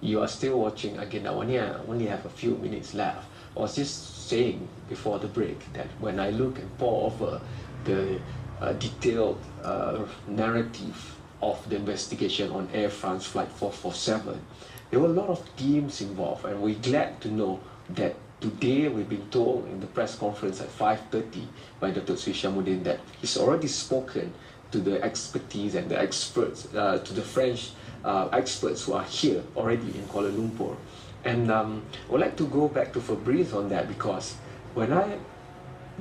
you are still watching again. I only have a few minutes left. I was just saying before the break that when I look and pore over the detailed narrative of the investigation on Air France Flight 447, there were a lot of teams involved, and we're glad to know that today we've been told in the press conference at 5:30 by Dr. Sri Syamuddin that he's already spoken to the expertise and the experts, to the French experts who are here already in Kuala Lumpur. And I would like to go back to Fabrice on that, because when I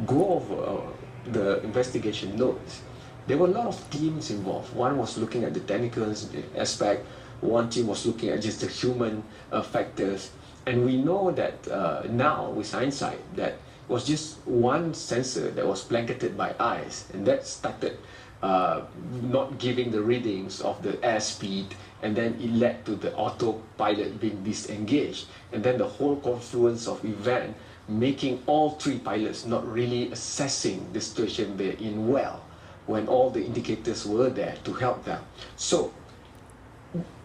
go over the investigation notes, there were a lot of teams involved. One was looking at the technical aspect, one team was looking at just the human factors, and we know that now with hindsight that was just one sensor that was blanketed by ice, and that started not giving the readings of the airspeed, and then it led to the autopilot being disengaged, and then the whole confluence of event making all three pilots not really assessing the situation they're in well, when all the indicators were there to help them. So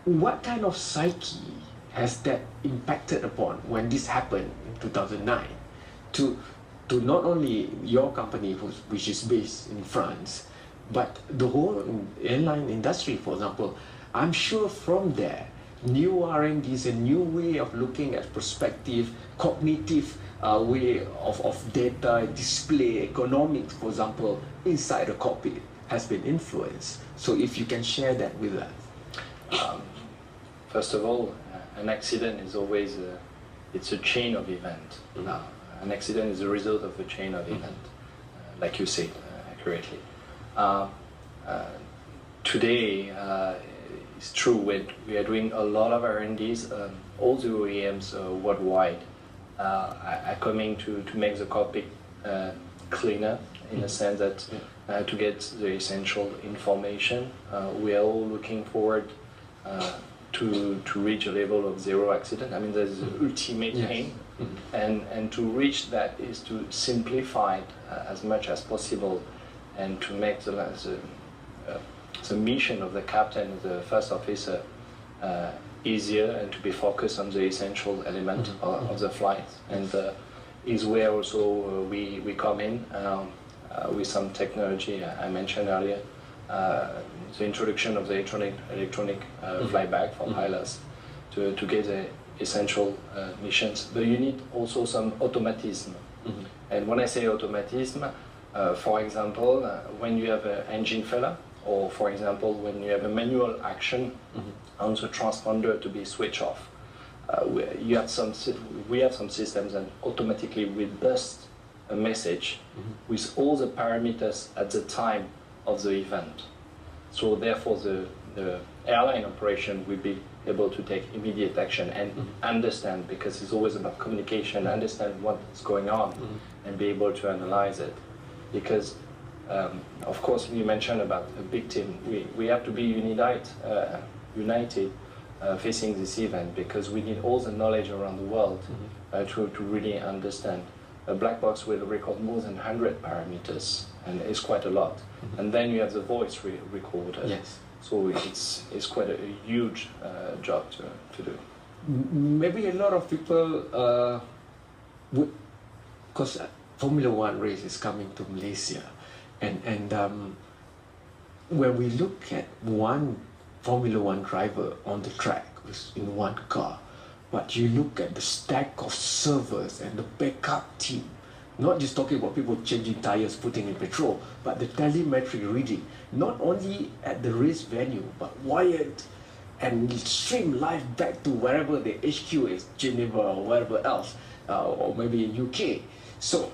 what kind of psyche has that impacted upon when this happened in 2009 to not only your company, which is based in France, but the whole airline industry, for example? I'm sure from there, new R&Ds, a new way of looking at perspective, cognitive way of data, display, economics, for example, inside the cockpit has been influenced. So if you can share that with us. First of all, an accident is always it's a chain of events. An accident is a result of a chain of events, like you said accurately. Today, it's true, we are doing a lot of R&Ds. All the OEMs worldwide are coming to make the cockpit cleaner, in a sense that to get the essential information. We are all looking forward to reach a level of zero accident. I mean, there's the ultimate aim, and to reach that is to simplify it as much as possible, and to make the mission of the captain, the first officer, easier, and to be focused on the essential element of the flight. And is where also we come in with some technology I mentioned earlier, the introduction of the electronic flyback for pilots to get the essential missions. But you need also some automatism. And when I say automatism, for example, when you have an engine failure, or for example, when you have a manual action on the transponder to be switched off, we have some systems that automatically will burst a message with all the parameters at the time of the event. So therefore, the airline operation will be able to take immediate action and understand, because it's always about communication, understand what's going on and be able to analyze it. Because of course, you mentioned about a big team. We have to be united facing this event, because we need all the knowledge around the world to really understand. A black box will record more than 100 parameters, and it's quite a lot. And then you have the voice recorder. Yes. So it's quite a huge job to do. Maybe a lot of people would, because Formula One race is coming to Malaysia, and when we look at one Formula One driver on the track in one car, but you look at the stack of servers and the backup team, not just talking about people changing tires, putting in petrol, but the telemetry reading, not only at the race venue, but wired and stream live back to wherever the HQ is, Geneva or wherever else, or maybe in UK. So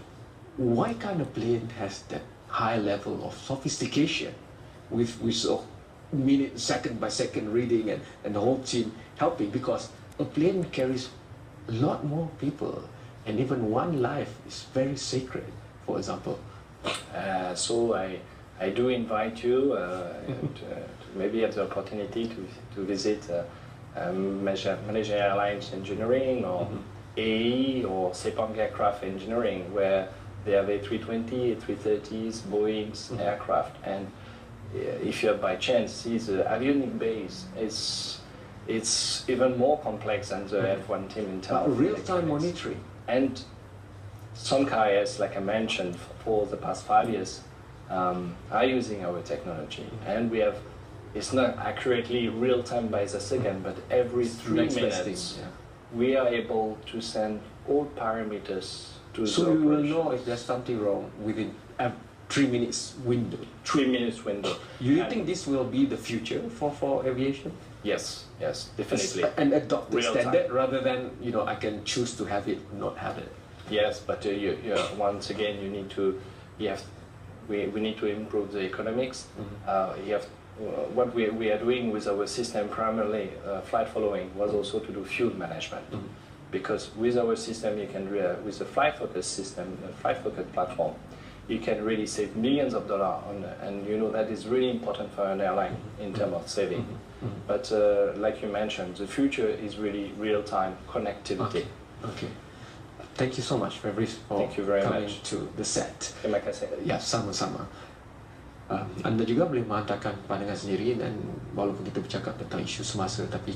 why kind of plane has that high level of sophistication with minute, second by second reading, and the whole team helping? Because a plane carries a lot more people, and even one life is very sacred, for example. So I do invite you to maybe have the opportunity to visit Malaysia Airlines Engineering, or AE, or Sepang Aircraft Engineering, where they have A320, A330s, Boeing's aircraft. And if you have by chance see the avionics base, it's even more complex than the F1 team in terms of Real-time electronics. monitoring. And some carriers, like I mentioned, for the past 5 years, are using our technology. And we have, it's not accurately real-time by the second, but every 3 Next best minutes, thing, we are able to send all parameters to So the you will operation. know if there's something wrong within a 3 minutes window. 3 minutes window. You And think this will be the future for aviation? Yes, yes, definitely. And adopt the Real standard time. rather than, you know, I can choose to have it, not have it. Yes, but once again, we need to improve the economics. What we are doing with our system, primarily flight following, was also to do fuel management. Because with our system, you can with the flight focus system, the flight focus platform, you can really save millions of dollars on, and you know that is really important for an airline in terms of saving. But like you mentioned, the future is really real-time connectivity. Okay. Thank you so much, Fabrice, for Thank you very coming much. to the set. Terima kasih. Ya, sama-sama. Anda juga boleh menghantarkan pandangan sendiri, dan walaupun kita bercakap tentang isu semasa, tapi